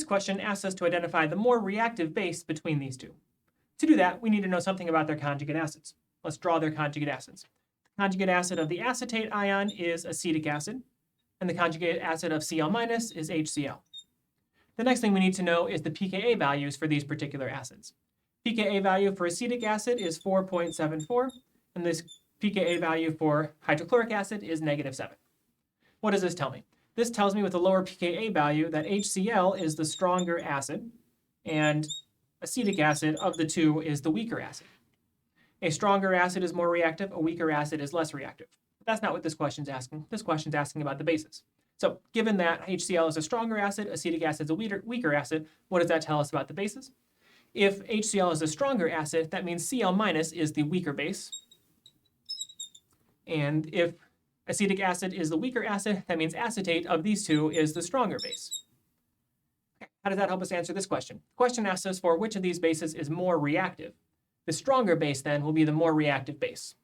question asks us to identify the more reactive base between these two. To do that, we need to know something about their conjugate acids. Let's draw their conjugate acids. The conjugate acid of the acetate ion is acetic acid, and the conjugate acid of Cl- is HCl. The next thing we need to know is the pKa values for these particular acids. pKa value for acetic acid is 4.74, and this pKa value for hydrochloric acid is -7. What does this tell me? This tells me with a lower pKa value that HCl is the stronger acid, and acetic acid of the two is the weaker acid. A stronger acid is more reactive, a weaker acid is less reactive. But that's not what this question's asking. This question's asking about the bases. So given that HCl is a stronger acid, acetic acid is a weaker acid, what does that tell us about the bases? If HCl is a stronger acid, that means Cl- is the weaker base. And if acetic acid is the weaker acid, that means acetate of these two is the stronger base. Okay, how does that help us answer this question? The question asks us for which of these bases is more reactive. The stronger base, then, will be the more reactive base.